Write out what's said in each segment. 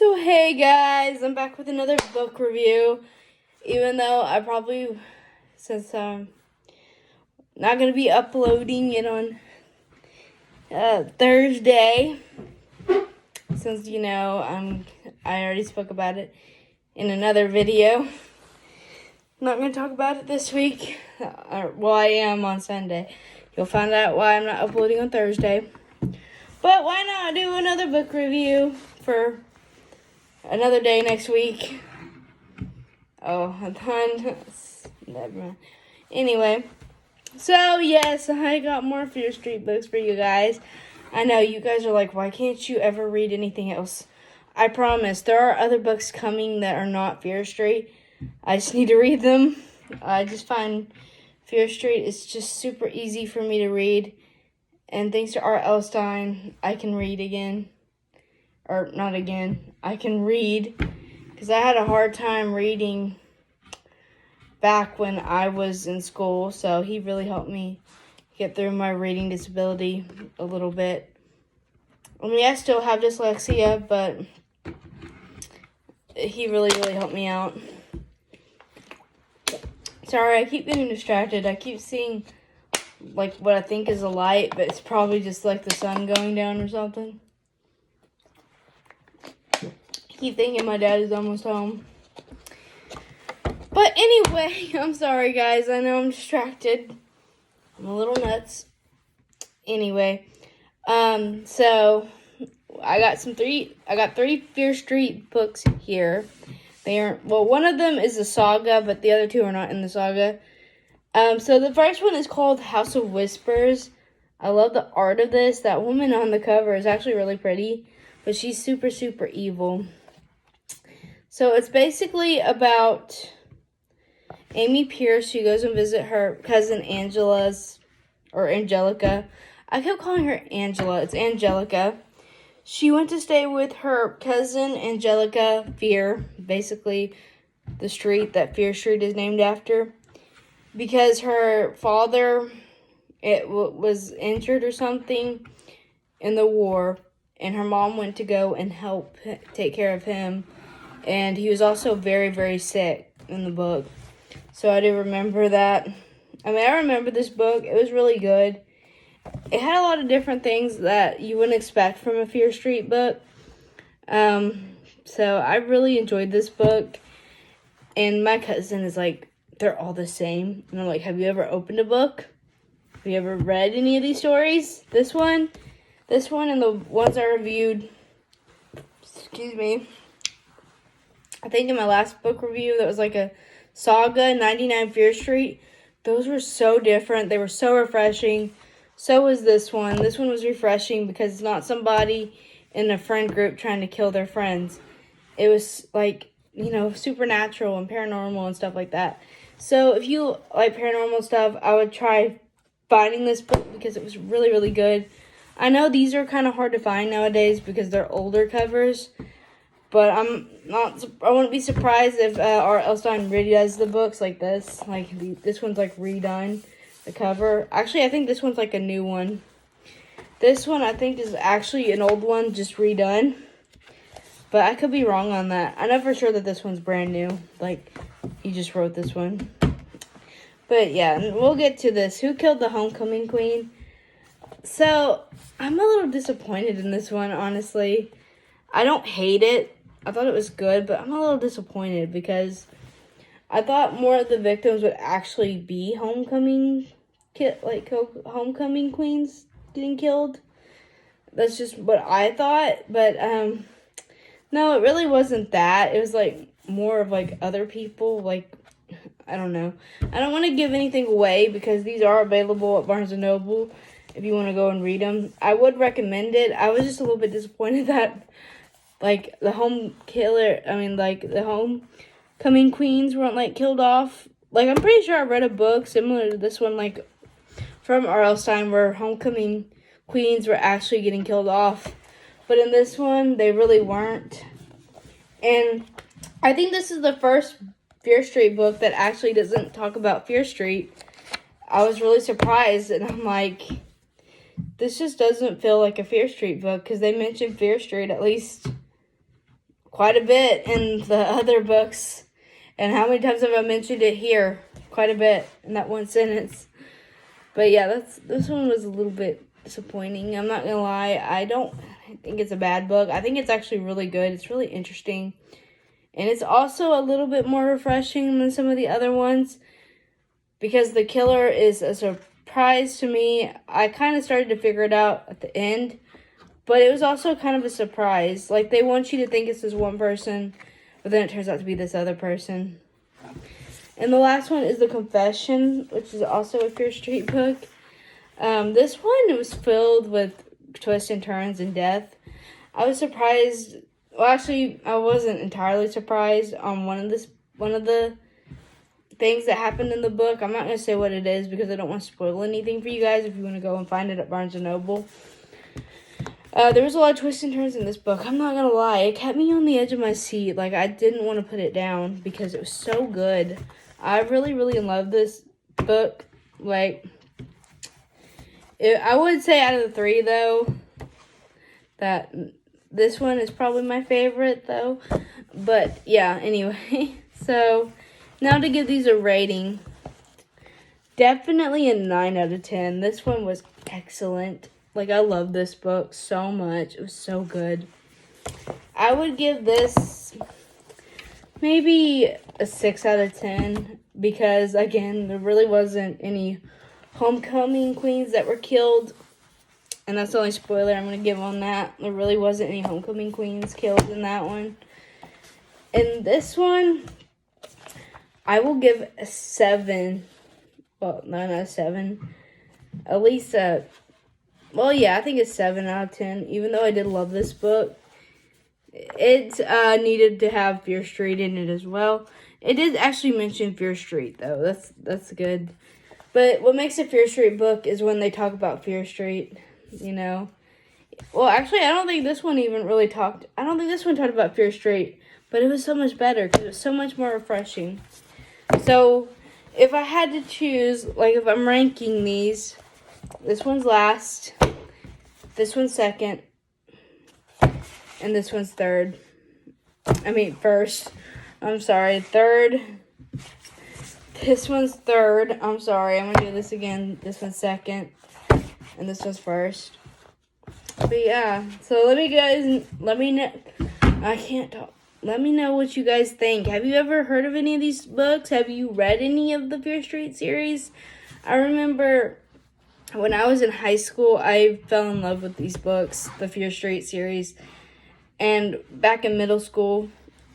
So hey guys, I'm back with another book review. Even though I probably, since I'm not going to be uploading it on Thursday, since I already spoke about it in another video. I'm not going to talk about it this week. Well, I am on Sunday. You'll find out why I'm not uploading on Thursday. But why not do another book review for another day next week? Oh, I'm done. Never mind. Anyway, so yes, I got more Fear Street books for you guys. I know you guys are like, why can't you ever read anything else? I promise, there are other books coming that are not Fear Street. I just need to read them. I just find Fear Street is just super easy for me to read. And thanks to R.L. Stine, I can read again. Or not again. I can read. Because I had a hard time reading back when I was in school. So he really helped me get through my reading disability a little bit. I mean, I still have dyslexia, but he really helped me out. Sorry, I keep getting distracted. I keep seeing like what I think is a light, but it's probably just like the sun going down or something. I keep thinking my dad is almost home. But anyway, I'm sorry guys. I know I'm distracted. I'm a little nuts. Anyway, so I got three Fear Street books here. One of them is a saga, but the other two are not in the saga. So the first one is called House of Whispers. I love the art of this. That woman on the cover is actually really pretty, but she's super evil. So it's basically about Amy Pierce, who goes and visit her cousin Angelica. I kept calling her Angela. It's Angelica. She went to stay with her cousin Angelica Fear, basically the street that Fear Street is named after, because her father was injured or something in the war, and her mom went to go and help take care of him, and he was also very sick in the book. So I do remember that. I mean, I remember this book. It was really good. It had a lot of different things that you wouldn't expect from a Fear Street book. So I really enjoyed this book. And my cousin is like, they're all the same. And I'm like, have you ever opened a book? Have you ever read any of these stories? This one, and the ones I reviewed, I think in my last book review, that was like a saga, 99 Fear Street. Those were so different. They were so refreshing. So was this one. This one was refreshing because it's not somebody in a friend group trying to kill their friends. It was like, supernatural and paranormal and stuff like that. So if you like paranormal stuff, I would try finding this book because it was really good. I know these are kind of hard to find nowadays because they're older covers, but I wouldn't be surprised if R.L. Stine redoes the books like this. Like this one's like redone, the cover. Actually, I think this one's like a new one. This one I think is actually an old one, just redone. But I could be wrong on that. I know for sure that this one's brand new. Like, he just wrote this one. But yeah, we'll get to this. Who Killed the Homecoming Queen? So, I'm a little disappointed in this one, honestly. I don't hate it. I thought it was good, but I'm a little disappointed because I thought more of the victims would actually be homecoming queens getting killed. That's just what I thought, but no, it really wasn't that. It was like more of like other people, like I don't know. I don't want to give anything away because these are available at Barnes & Noble if you want to go and read them. I would recommend it. I was just a little bit disappointed that like the homecoming queens weren't like killed off. Like I'm pretty sure I read a book similar to this one, like from R.L. Stine, where homecoming queens were actually getting killed off. But in this one, they really weren't. And I think this is the first Fear Street book that actually doesn't talk about Fear Street. I was really surprised, and I'm like, this just doesn't feel like a Fear Street book, because they mention Fear Street at least quite a bit in the other books. And how many times have I mentioned it here? Quite a bit in that one sentence. But yeah, this one was a little bit disappointing. I'm not gonna lie. I don't think it's a bad book. I think it's actually really good. It's really interesting. And it's also a little bit more refreshing than some of the other ones, because the killer is a surprise to me. I kind of started to figure it out at the end, but it was also kind of a surprise. Like, they want you to think it's this one person, but then it turns out to be this other person. And the last one is The Confession, which is also a Fear Street book. This one was filled with twists and turns and death. I was surprised. Well, actually, I wasn't entirely surprised on one of the things that happened in the book. I'm not going to say what it is because I don't want to spoil anything for you guys if you want to go and find it at Barnes & Noble. There was a lot of twists and turns in this book. I'm not going to lie. It kept me on the edge of my seat. Like, I didn't want to put it down because it was so good. I really, really love this book. Like, I would say out of the three, though, that this one is probably my favorite, though. But, yeah, anyway. So, now to give these a rating. Definitely a 9 out of 10. This one was excellent. Like, I love this book so much. It was so good. I would give this maybe a 6 out of 10. Because, again, there really wasn't any homecoming queens that were killed. And that's the only spoiler I'm going to give on that. There really wasn't any homecoming queens killed in that one. In this one, I will give a 7. Well, not a 7. At least a... Well, yeah, I think it's 7 out of 10. Even though I did love this book, it needed to have Fear Street in it as well. It did actually mention Fear Street, though. That's good. But what makes a Fear Street book is when they talk about Fear Street, you know. Well, actually, I don't think this one talked about Fear Street. But it was so much better because it was so much more refreshing. So, if I had to choose, like if I'm ranking these, this one's last, this one's second, and this one's third. First. I'm sorry, third. This one's third. I'm sorry, I'm going to do this again. This one's second, and this one's first. But yeah, so let me know. I can't talk. Let me know what you guys think. Have you ever heard of any of these books? Have you read any of the Fear Street series? I remember when I was in high school, I fell in love with these books, the Fear Street series. And back in middle school,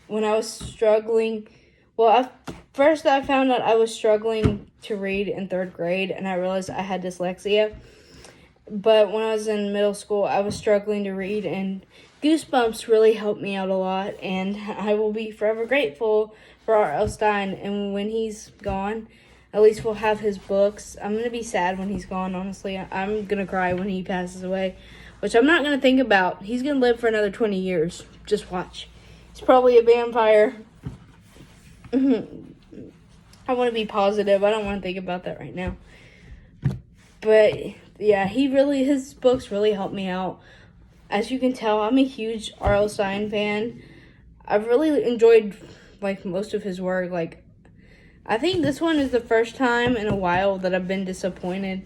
when I was struggling, first I found out I was struggling to read in 3rd grade, and I realized I had dyslexia. But when I was in middle school, I was struggling to read, and Goosebumps really helped me out a lot, and I will be forever grateful for R.L. Stine. And when he's gone, at least we'll have his books. I'm going to be sad when he's gone, honestly. I'm going to cry when he passes away, which I'm not going to think about. He's going to live for another 20 years. Just watch. He's probably a vampire. I want to be positive. I don't want to think about that right now. But yeah, his books really helped me out. As you can tell, I'm a huge R.L. Stine fan. I've really enjoyed, most of his work. I think this one is the first time in a while that I've been disappointed.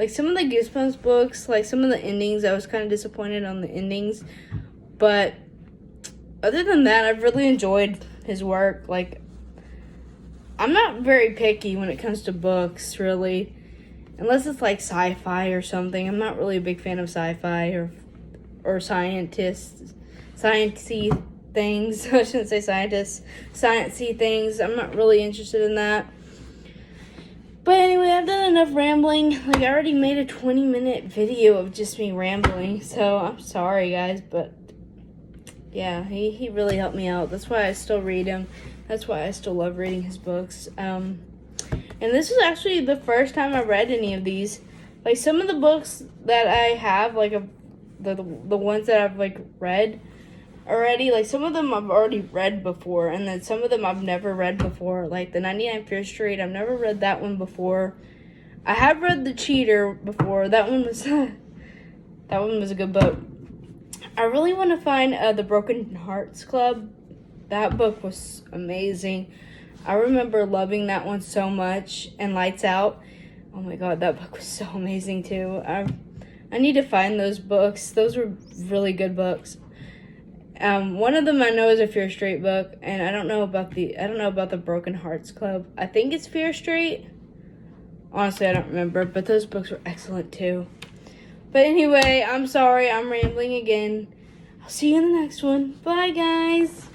Some of the Goosebumps books, some of the endings, I was kind of disappointed on the endings. But other than that, I've really enjoyed his work. I'm not very picky when it comes to books, really. Unless it's sci-fi or something. I'm not really a big fan of sci-fi or scientists, sciencey things. I shouldn't say scientists, sciencey things. I'm not really interested in that. But anyway, I've done enough rambling. I already made a 20-minute video of just me rambling. So I'm sorry, guys, but yeah, he really helped me out. That's why I still read him. That's why I still love reading his books. And this is actually the first time I read any of these. Some of the books that I have, the ones that I've read already, some of them I've already read before, and then some of them I've never read before. The 99 Fear Street, I've never read that one before. I have read The Cheater before. That one was a good book. I really want to find the Broken Hearts Club That book was amazing. I remember loving that one so much. And Lights Out. Oh my god, that book was so amazing too. I need to find those books. Those were really good books. One of them I know is a Fear Street book, and I don't know about the Broken Hearts Club. I think it's Fear Street. Honestly, I don't remember, but those books were excellent too. But anyway, I'm sorry, I'm rambling again. I'll see you in the next one. Bye, guys.